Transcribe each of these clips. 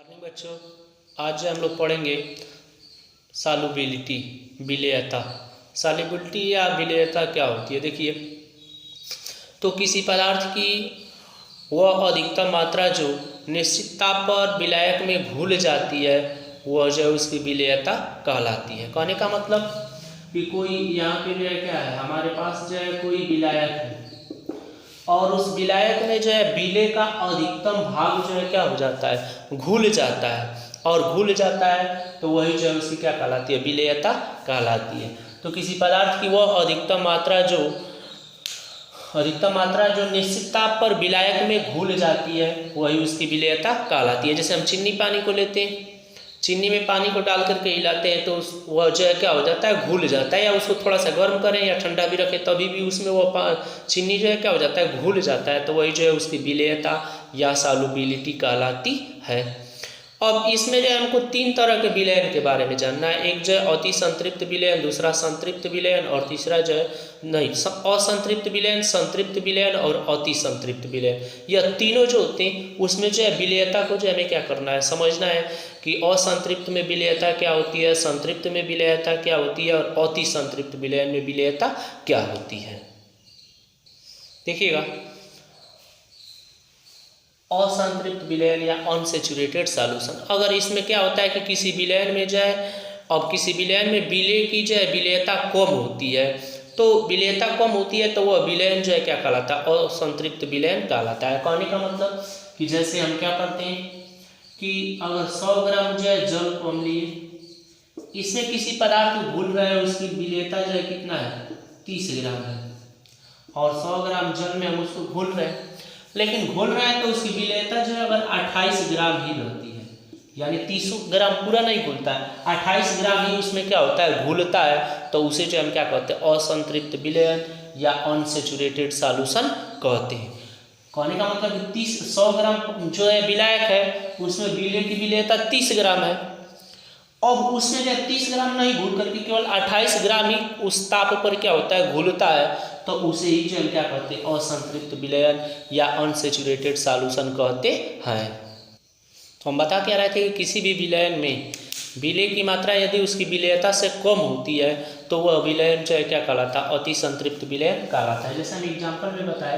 Morning बच्चों, आज हम लोग पढ़ेंगे सॉल्युबिलिटी, विलेयता। सॉल्युबिलिटी या विलेयता क्या होती है? देखिए, तो किसी पदार्थ की वह अधिकतम मात्रा जो निश्चित ताप पर विलायक में घुल जाती है वह जो है उसकी विलेयता कहलाती है। कहने का मतलब कि कोई यहाँ पे जो है क्या है, हमारे पास जो है कोई विलायक है और उस विलायक में जो है विलेय का अधिकतम भाग जो है क्या हो जाता है, घुल जाता है। और घुल जाता है तो वही जो है उसकी क्या कहलाती है, विलेयता कहलाती है। तो किसी पदार्थ की वह अधिकतम मात्रा जो निश्चित ताप पर विलायक में घुल जाती है वही उसकी विलेयता कहलाती है। जैसे हम चीनी पानी को लेते हैं, चीनी में पानी को डाल करके हिलाते हैं तो वह जो है क्या हो जाता है, घुल जाता है। या उसको थोड़ा सा गर्म करें या ठंडा भी रखें तभी भी उसमें वो चीनी जो है क्या हो जाता है, घुल जाता है। तो वही जो है उसकी विलेयता या सॉल्युबिलिटी कहलाती है। अब इसमें जो है हमको तीन तरह के विलयन के बारे में जानना है। एक जो है अति संतृप्त विलयन, दूसरा संतृप्त विलयन और तीसरा जो है असंतृप्त विलयन, संतृप्त विलयन और अति संतृप्त विलयन। यह तीनों जो होते हैं उसमें जो है विलेयता को जो हमें क्या करना है, समझना है कि असंतृप्त में विलेयता क्या होती है, संतृप्त में विलेयता क्या होती है और अति संतृप्त विलयन में विलेयता क्या होती है। देखिएगा, असंतृप्त विलयन या अनसेचुरेटेड सॉल्यूशन, अगर इसमें क्या होता है कि किसी विलयन में जो है, अब किसी विलयन में विलेय की जो है विलेयता कम होती है, तो विलेयता कम होती है तो वह विलयन जो है क्या कहलाता है, असंतृप्त विलयन कहलाता है। कहने का मतलब कि जैसे हम क्या करते हैं कि अगर 100 ग्राम जो है जल को हम लिए, इसमें किसी पदार्थ को घुल रहा है, उसकी विलेयता जो है कितना है, 30 ग्राम है। और 100 ग्राम जल में हम उसको घुल रहे हैं, लेकिन घोल रहा है तो उसकी विलेयता जो है अगर 28 ग्राम ही रहती है, यानी 30 ग्राम पूरा नहीं घुलता है, 28 ग्राम ही उसमें क्या होता है, घुलता है। तो उसे जो हम क्या कहते हैं, असंतृप्त विलयन या अनसेचुरेटेड सॉल्यूशन कहते हैं। कहने का मतलब 100 ग्राम जो है विलायक है उसमें विलेय की विलेयता 30 ग्राम है। अब उसमें जो 30 ग्राम नहीं घुल करके केवल 28 ग्राम ही उस ताप पर क्या होता है, घुलता है। तो उसे ही जो हम क्या कहते हैं, असंतृप्त विलयन या अनसेचुरेटेड सॉल्यूशन कहते हैं। तो हम बता क्या रहे थे कि किसी भी विलयन में विलेय की मात्रा यदि उसकी विलेयता से कम होती है तो वह विलयन जो है क्या कहलाता है, अति संतृप्त विलयन कहलाता है। जैसे हम एग्जाम्पल में बताए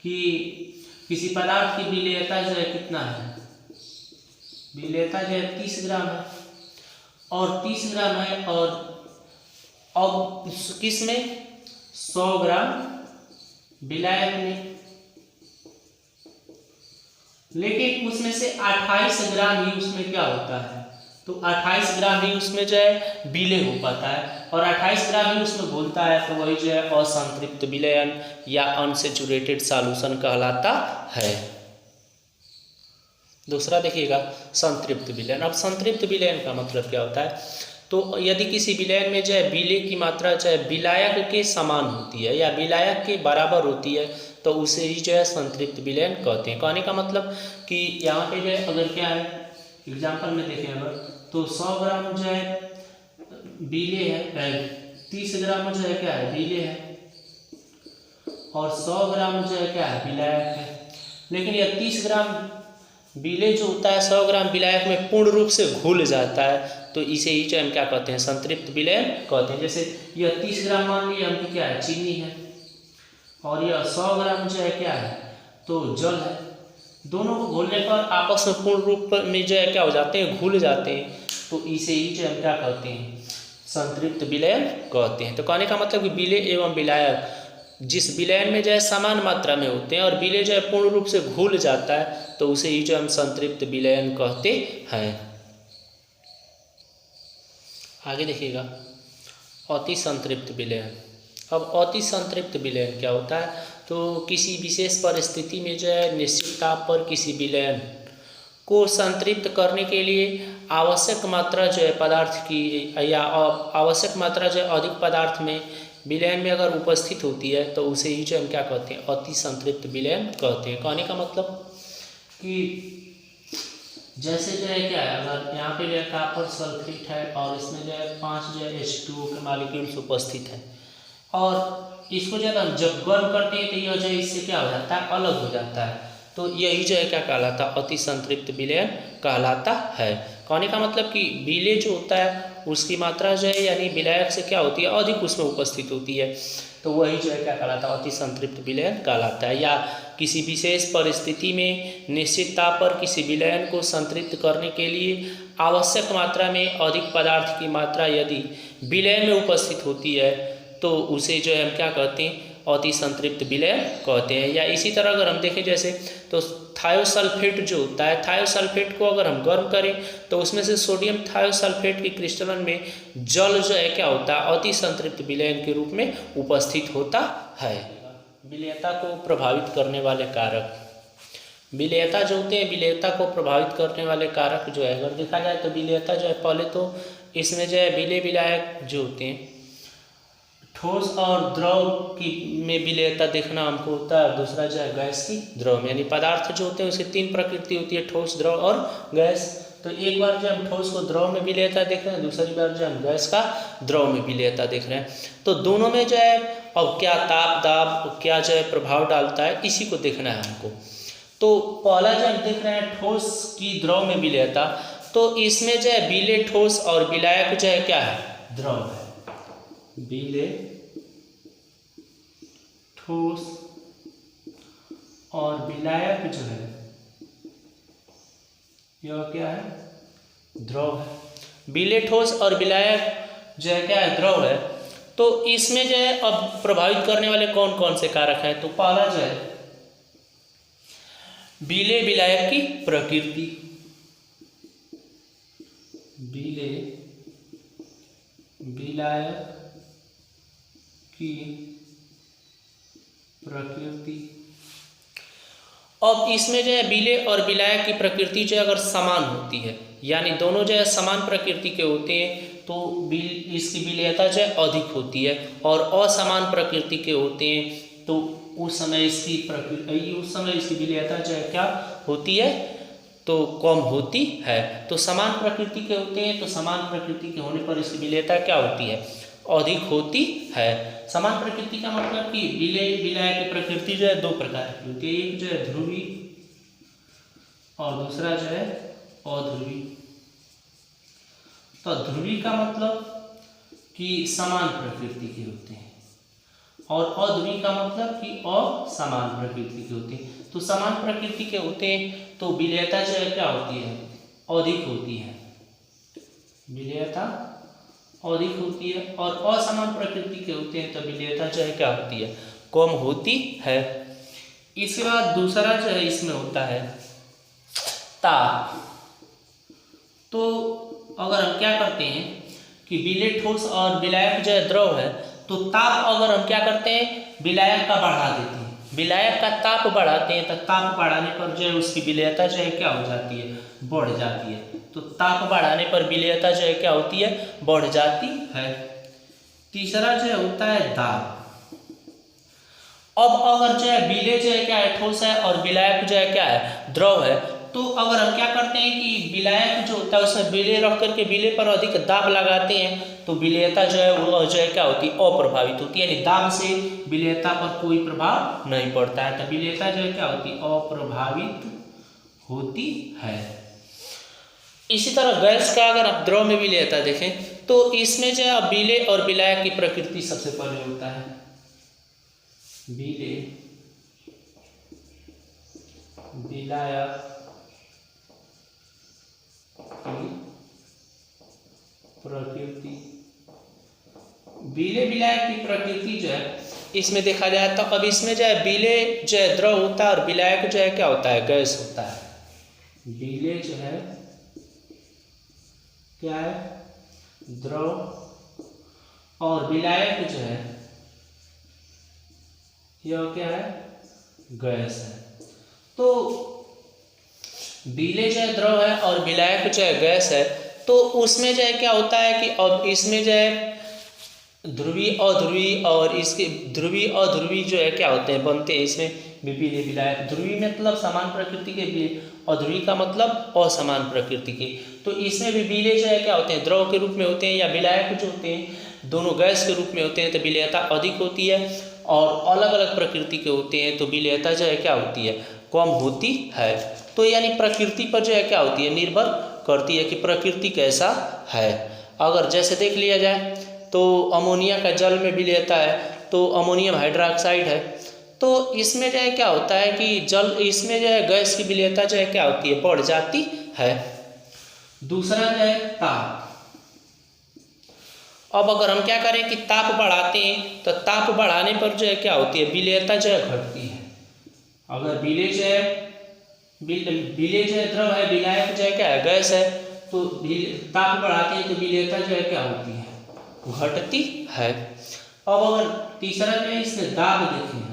कि किसी पदार्थ की विलेयता जो है कितना है, विलेयता जो है 30 ग्राम है और 30 ग्राम है, और अब किस में 100 ग्राम विलायक में, लेकिन उसमें से 28 ग्राम ही उसमें क्या होता है, तो 28 ग्राम ही उसमें जो है विलेय हो पाता है और 28 ग्राम ही उसमें घुलता है। तो वही जो है असंतृप्त विलयन या अनसेचुरेटेड सॉल्यूशन कहलाता है। दूसरा देखिएगा, संतृप्त विलयन। अब संतृप्त विलयन का मतलब क्या होता है, तो यदि किसी विलयन में जो है विलेय की मात्रा जो है विलायक के समान होती है या विलायक के बराबर होती है तो उसे ही जो है संतृप्त विलयन कहते हैं। कहने का मतलब कि यहाँ पे जो है अगर क्या है, एग्जाम्पल में देखें अगर, तो 100 ग्राम जो है विलेय है, 30 ग्राम जो है क्या है, विलेय है, और 100 ग्राम जो है क्या है, विलायक है। लेकिन यह 30 ग्राम विलेय जो होता है 100 ग्राम विलायक में पूर्ण रूप से घुल जाता है, तो इसे ही जो हम क्या कहते हैं, संतृप्त विलयन कहते हैं। जैसे यह 30 ग्राम मान लिया हम क्या है, चीनी है, और यह 100 ग्राम जो है क्या है, तो जल है। दोनों को घुलने पर आपस में पूर्ण रूप में जो है क्या हो जाते हैं, घुल जाते हैं। तो इसे ही जो हम क्या कहते हैं, संतृप्त विलयन कहते हैं। तो कहने का मतलब कि विलेय एवं विलायक जिस विलयन में जो है समान मात्रा में होते हैं और विलेय जो है पूर्ण रूप से घुल जाता है तो उसे ही जो हम संतृप्त विलयन कहते हैं। आगे देखिएगा, अति संतृप्त विलयन। अब अति संतृप्त विलयन क्या होता है, तो किसी विशेष परिस्थिति में जो है निश्चित ताप पर किसी विलयन को संतृप्त करने के लिए आवश्यक मात्रा जो है पदार्थ की या आवश्यक मात्रा जो है अधिक पदार्थ में विलयन में अगर उपस्थित होती है तो उसे ही जो हम क्या कहते हैं, अति संतृप्त विलयन कहते हैं। कहने का मतलब कि जैसे जो है क्या है, अगर यहाँ पे जो है कॉपर सल्फेट है और इसमें जो है 5 जो है H2O के मॉलिक्यूल्स उपस्थित है, और इसको जो है हम जब गर्म करते हैं तो यह जो है इससे क्या हो जाता है, अलग हो जाता है। तो तो यही जो है क्या कहलाता, अति संतृप्त विलयन कहलाता है। कहने का मतलब कि विलेय जो होता है उसकी मात्रा जो है यानी विलायक से क्या होती है, अधिक उसमें उपस्थित होती है, तो वही जो है क्या कहलाता है, अति संतृप्त विलयन कहलाता है। या किसी विशेष परिस्थिति में निश्चित ताप पर किसी विलयन को संतृप्त करने के लिए आवश्यक मात्रा में अधिक पदार्थ की मात्रा यदि विलयन में उपस्थित होती है तो उसे जो है हम क्या कहते हैं, अति संतृप्त विलयन कहते हैं। या इसी तरह अगर हम देखें जैसे तो थायोसल्फेट जो होता है, थायोसल्फेट को अगर हम गर्म करें तो उसमें से सोडियम थायोसल्फेट के क्रिस्टलन में जल जो है क्या होता है, अति संतृप्त विलयन के रूप में उपस्थित होता है। विलेयता को प्रभावित करने वाले कारक, विलेयता जो होते हैं, विलेयता को प्रभावित करने वाले कारक जो है अगर देखा जाए तो विलेयता जो है, पहले तो इसमें जो है विलेय विलायक जो होते हैं, ठोस और द्रव की में विलेयता देखना हमको होता है। दूसरा जो है गैस की द्रव में, यानी पदार्थ जो होते हैं उसकी तीन प्रकृति होती है, ठोस, द्रव और गैस। तो एक बार जो हम ठोस को द्रव में विलेयता देख रहे हैं, दूसरी बार जो हम गैस का द्रव में विलेयता देख रहे हैं, तो दोनों में जो है अब क्या ताप दाब क्या जो है प्रभाव डालता है, इसी को देखना है हमको। तो पहला जो हम देख रहे हैं ठोस की द्रव में विलेयता, तो इसमें जो है विलेय ठोस और विलायक जो है क्या है, द्रव है। विलेय ठोस और विलायक जो है यह क्या है, द्रव है। विलेय ठोस और विलायक जो है क्या है, द्रव है। तो इसमें जो है अब प्रभावित करने वाले कौन कौन से कारक हैं, तो पहला जो है विलेय विलायक की प्रकृति, विलेय विलायक की प्रकृति। अब इसमें जो है विलेय और विलायक की प्रकृति जो है अगर समान होती है, यानी दोनों जो है समान प्रकृति के होते हैं, तो इसकी विलेयता जो है अधिक होती है, और असमान प्रकृति के होते हैं तो उस समय इसकी विलेयता जो है क्या होती है, तो कम होती है। तो समान प्रकृति के होते हैं तो समान प्रकृति के होने पर इसकी विलेयता क्या होती है, अधिक होती है। समान प्रकृति का मतलब कि विलेय विलायक की प्रकृति जो है दो प्रकार की होती है, एक जो है ध्रुवी और दूसरा जो है अध्रुवी। तो ध्रुवी का मतलब कि समान प्रकृति के होते हैं और अध्रुवी का मतलब कि असमान प्रकृति के होते हैं। तो समान प्रकृति के होते हैं तो विलेयता जो है क्या होती है, अधिक होती है, विलेयता अधिक होती है, और असमान प्रकृति के होते हैं तो विलेयता जो है क्या होती है, कम होती है। इसके बाद दूसरा जो है इसमें होता है ताप। तो अगर हम क्या करते हैं कि विलेय ठोस और विलायक जो है द्रव है, तो ताप अगर हम क्या करते हैं विलायक का बढ़ा देते हैं, विलायक का ताप बढ़ाते हैं, तो ताप बढ़ाने पर जो है उसकी विलेयता जो है क्या हो जाती है, बढ़ जाती है। तो ताप बढ़ाने पर विलेयता जो है क्या होती है, बढ़ जाती है। तीसरा जो है होता है दाब। अब अगर जो है विलेय जो है क्या है, ठोस है, और विलायक जो है क्या है, द्रव है, तो अगर हम क्या करते हैं कि विलायक जो होता है उसमें विलेय रख करके विलेय पर अधिक दाब लगाते हैं, तो विलेयता जो है वो जो है क्या होती है, अप्रभावित होती है, यानी दाब से विलेयता पर कोई प्रभाव नहीं पड़ता है। तो विलेयता जो है क्या होती है, अप्रभावित होती है। इसी तरह गैस का अगर आप द्रव में विलेयता देखें तो इसमें जो है विलेय और विलायक की प्रकृति सबसे पहले होता है, विलेय विलायक प्रकृति। विलेय विलायक की प्रकृति जो है इसमें देखा जाए तो अब इसमें जो है विलेय जो है द्रव होता है और विलायक जो है क्या होता है, गैस होता है। विलेय जो है क्या है, द्रव, और विलायक जो है यह क्या है, गैस है। तो विलेय जो है द्रव है और विलायक जो है गैस है, तो उसमें जो है क्या होता है कि अब इसमें जो है ध्रुवी अध्रुवी और इसके ध्रुवी अध्रुवी जो है क्या होते हैं, बनते हैं इसमें विलेय विलायक। ध्रुवी मतलब समान प्रकृति के विलेय, अध्रुवी का मतलब असमान प्रकृति के। तो इसमें भी विलेय जो है क्या होते हैं, द्रव के रूप में होते हैं, या विलायक जो होते हैं दोनों गैस के रूप में होते हैं, तो विलेयता अधिक होती है। और अलग अलग प्रकृति के होते हैं तो विलेयता जो है क्या होती है, कम होती है। तो यानी प्रकृति पर जो है क्या होती है, निर्भर करती है कि प्रकृति कैसा है। अगर जैसे देख लिया जाए तो अमोनिया का जल में विलेयता है, तो अमोनियम हाइड्रोक्साइड है, तो इसमें जो है क्या होता है कि जल इसमें जो है गैस की विलेयता जो है क्या होती है, बढ़ जाती है। दूसरा जो है ताप। अब अगर हम क्या करें कि ताप बढ़ाते हैं तो ताप बढ़ाने पर जो है क्या होती है, विलेयता जो है घटती है। अगर विलेय जो है द्रव है, विलायक जो है क्या है, गैस है, तो ताप बढ़ाते हैं तो विलेयता जो है क्या होती है, घटती है। अब अगर तीसरा जो है इसमें दाब देखें हम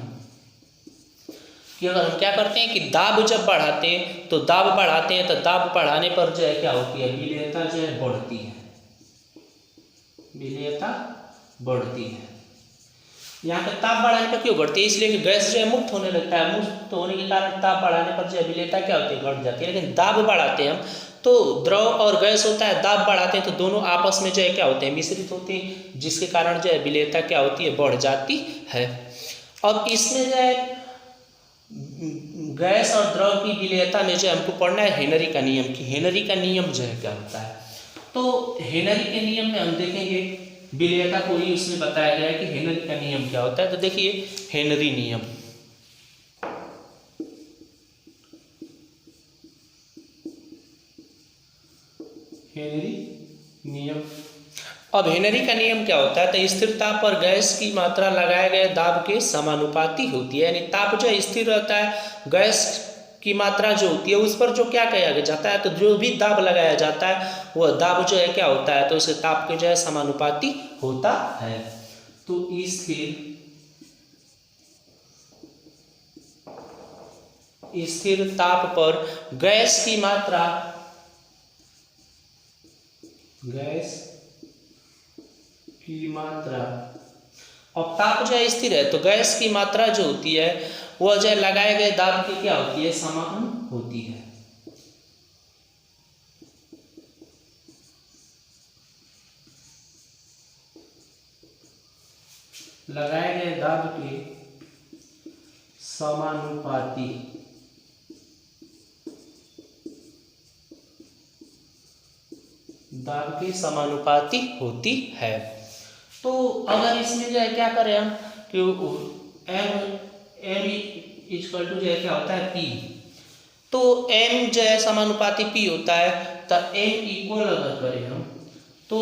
कि अगर हम क्या करते हैं कि दाब जब बढ़ाते हैं तो दाब बढ़ाने पर जो है क्या होती है, विलेयता जो है बढ़ती है, विलेयता बढ़ती है। यहाँ पे ताप बढ़ाने पर क्यों बढ़ती है, इसलिए कि गैस जो है मुक्त होने लगता है, मुक्त होने के कारण ताप बढ़ाने पर जो है विलेयता क्या होती है, घट जाती है। लेकिन दाब बढ़ाते हैं हम तो द्रव और गैस होता है, दाब बढ़ाते हैं तो दोनों आपस में जो है क्या होते हैं, मिश्रित होते हैं, जिसके कारण जो है विलेयता क्या होती है, बढ़ जाती है। अब इसमें जो है गैस और द्रव की विलेयता में जो हमको पढ़ना है हेनरी का नियम, कि हेनरी का नियम जो है क्या होता है। तो हेनरी के नियम में हम देखेंगे विलेयता को ही उसमें बताया गया है कि हेनरी का नियम क्या होता है। तो देखिए हेनरी नियम, हेनरी नियम। अब हेनरी का नियम क्या होता है, तो स्थिर ताप पर गैस की मात्रा लगाए गए दाब के समानुपाती होती है। यानी ताप जो है स्थिर रहता है, गैस की मात्रा जो होती है उस पर जो क्या किया जाता है, तो जो भी दाब लगाया जाता है वह दाब जो है क्या होता है, तो उसे ताप के जो है समानुपाती होता है। तो स्थिर ताप पर गैस की मात्रा, अब ताप जो है स्थिर है तो गैस की मात्रा जो होती है वह जो है लगाए गए दाब की क्या होती है, समान होती है। लगाए गए दाब के समानुपाती, दाब के समानुपाती होती है। तो अगर इसमें जो है क्या करें हम कि m इक्वल टू जो है क्या होता है, p, तो m जो है समानुपाती p होता है, तो m इक्वल अगर करें हम तो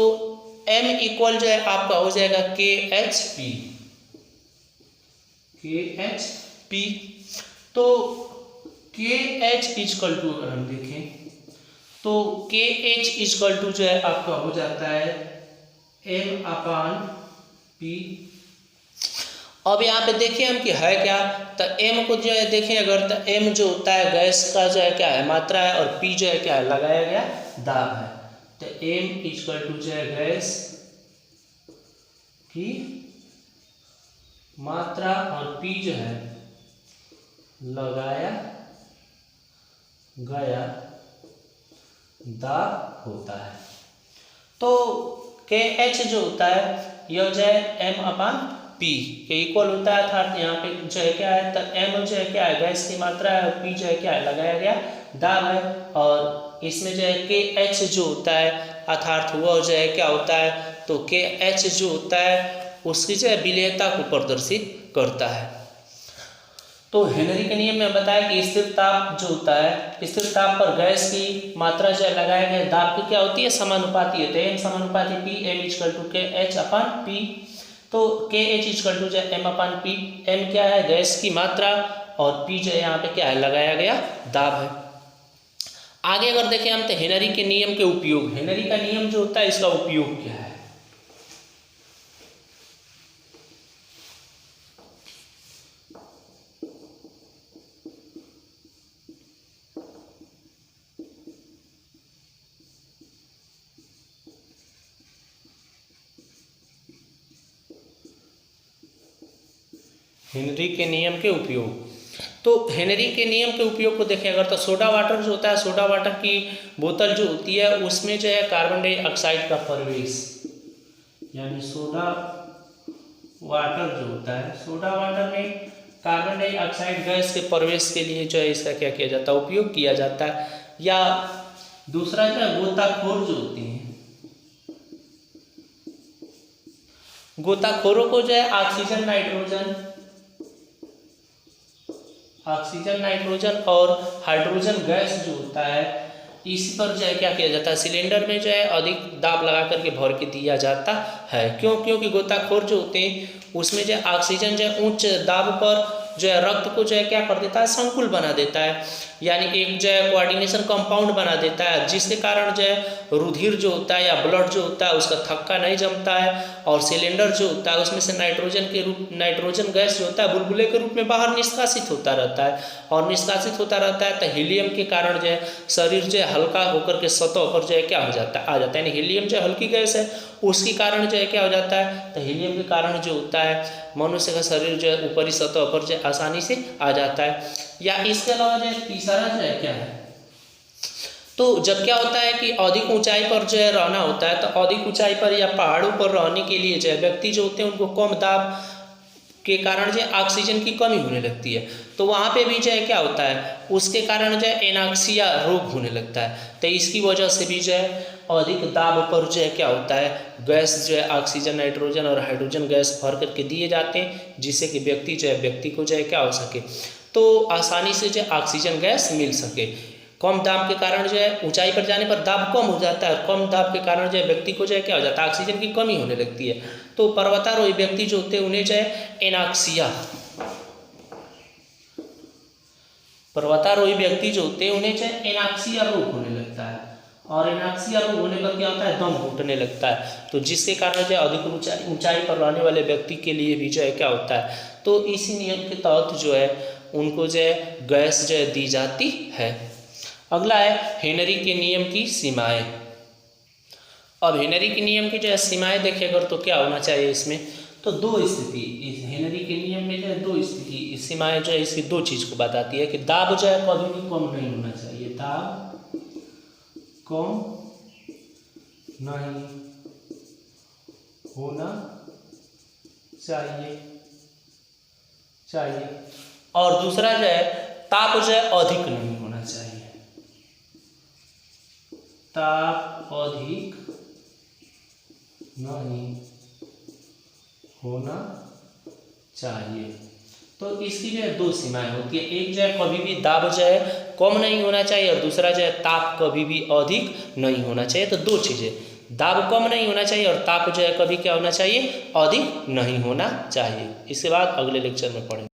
m इक्वल जो है आपका हो जाएगा KHP, तो KH इक्वल टू अगर हम देखें तो KH इक्वल टू जो है आपका हो जाता है m/p। अब यहाँ पे देखिए हम कि है क्या, तो m को जो है देखें अगर, तो m जो होता है गैस का जो है क्या है, मात्रा है, और p जो है क्या है, लगाया गया दाब है। तो m इक्वल टू जो है गैस की मात्रा और p जो है लगाया गया दाब होता है। तो KH जो होता है यह जो है m/p के इक्वल होता है, अर्थात यहाँ पे जो है क्या है, तो m जो है क्या है, गैस की मात्रा है, और p जो है क्या है, लगाया गया दाब है, और इसमें जो है KH जो होता है अर्थात वह जो है क्या होता है, तो KH जो होता है उसकी जो है विलेयता को प्रदर्शित करता है। तो हेनरी के नियम में बताया कि स्थिर ताप जो होता है, स्थिर ताप पर गैस की मात्रा जो है लगाए गए दाब की क्या होती है, समानुपाती होती है, m समानुपाती p, m equal to KH/p। तो KH इक्वल टू जो है m/p, m क्या है, गैस की मात्रा, और p जो है यहाँ पे क्या है, लगाया गया दाब है। आगे अगर देखें हम तो हेनरी के नियम के उपयोग, हेनरी का नियम जो होता है इसका उपयोग क्या है। हेनरी के नियम के उपयोग, तो हेनरी के नियम के उपयोग को देखें अगर, तो सोडा वाटर जो होता है, सोडा वाटर की बोतल जो होती है उसमें जो है कार्बन डाइऑक्साइड का प्रवेश, यानी सोडा वाटर जो होता है, सोडा वाटर में कार्बन डाइऑक्साइड गैस के प्रवेश के लिए जो है इसका क्या किया जाता है, उपयोग किया जाता है। या दूसरा जो है गोताखोर जो होते हैं, गोताखोरों को जो है ऑक्सीजन नाइट्रोजन और हाइड्रोजन गैस जो होता है इस पर जो है क्या किया जाता है, सिलेंडर में जो है अधिक दाब लगा करके भर के दिया जाता है। क्यों? क्योंकि गोताखोर जो होते हैं उसमें जो ऑक्सीजन जो है उच्च दाब पर जो है रक्त को जो है क्या कर देता है, संकुल बना देता है, यानी एक जो है कोऑर्डिनेशन कंपाउंड बना देता है, जिसके कारण जो है रुधिर जो होता है या ब्लड जो होता है उसका थक्का नहीं जमता है और सिलेंडर जो होता है उसमें से नाइट्रोजन गैस जो होता है बुलबुले के रूप में बाहर निष्कासित होता रहता है और निष्कासित होता रहता है। तो हीलियम के कारण जो है शरीर जो है हल्का होकर के सतह पर जो है क्या हो जाता है, आ जाता है। यानी हीलियम जो हल्की गैस है उसके कारण जो है क्या हो जाता है, तो हीलियम के कारण जो होता है मनुष्य का शरीर जो है ऊपरी सतह पर जो आसानी से आ जाता है। या इसके अलावा जो है तीसरा जो है क्या है, तो जब क्या होता है कि अधिक ऊंचाई पर जो है रहना होता है, तो अधिक ऊंचाई पर या पहाड़ों पर रहने के लिए जो है व्यक्ति जो होते हैं उनको कम दाब के कारण जो है ऑक्सीजन की कमी होने लगती है। तो वहाँ पे भी जो है क्या होता है, उसके कारण जो है एनाक्सिया रोग होने लगता है। तो इसकी वजह से भी जो है अधिक दाब पर जो है क्या होता है, गैस जो है ऑक्सीजन नाइट्रोजन और हाइड्रोजन गैस भर करके दिए जाते हैं, जिससे कि व्यक्ति को जो है क्या हो सके, तो आसानी से जो है ऑक्सीजन गैस मिल सके। कम दाब के कारण जो है ऊंचाई पर जाने पर दाब कम हो जाता है और कम दाब के कारण जो है व्यक्ति को जो है क्या हो जाता है, ऑक्सीजन की कमी होने लगती है। तो पर्वतारोही व्यक्ति जो होते हैं उन्हें जो है एनाक्सिया रोग होने लगता है और एनाक्सिया रोग होने पर क्या होता है, दम घुटने लगता है। तो जिसके कारण जो है अधिक ऊंचाई पर रहने वाले व्यक्ति के लिए भी जो है क्या होता है, तो इसी नियम के तहत जो है उनको जो है गैस जो है दी जाती है। अगला है हेनरी के नियम की सीमाएं। अब हेनरी के नियम की जो है सीमाएं देखें अगर तो क्या होना चाहिए इसमें, तो दो स्थिति, इस हेनरी के नियम में जो है दो स्थिति सीमाएं जो है इसकी दो चीज़ को बताती है कि दाब जो है कभी भी कम नहीं होना चाहिए, दाब कम नहीं होना चाहिए और दूसरा जो है ताप जो है अधिक नहीं होना चाहिए, ताप अधिक नहीं होना चाहिए। तो इसकी जो है दो सीमाएं होती है, एक जो है कभी भी दाब जो है कम नहीं होना चाहिए और दूसरा जो है ताप कभी भी अधिक नहीं होना चाहिए। तो दो चीज़ें, दाब कम नहीं होना चाहिए और ताप जो है कभी क्या होना चाहिए, अधिक नहीं होना चाहिए। इसके बाद अगले लेक्चर में पढ़ेंगे।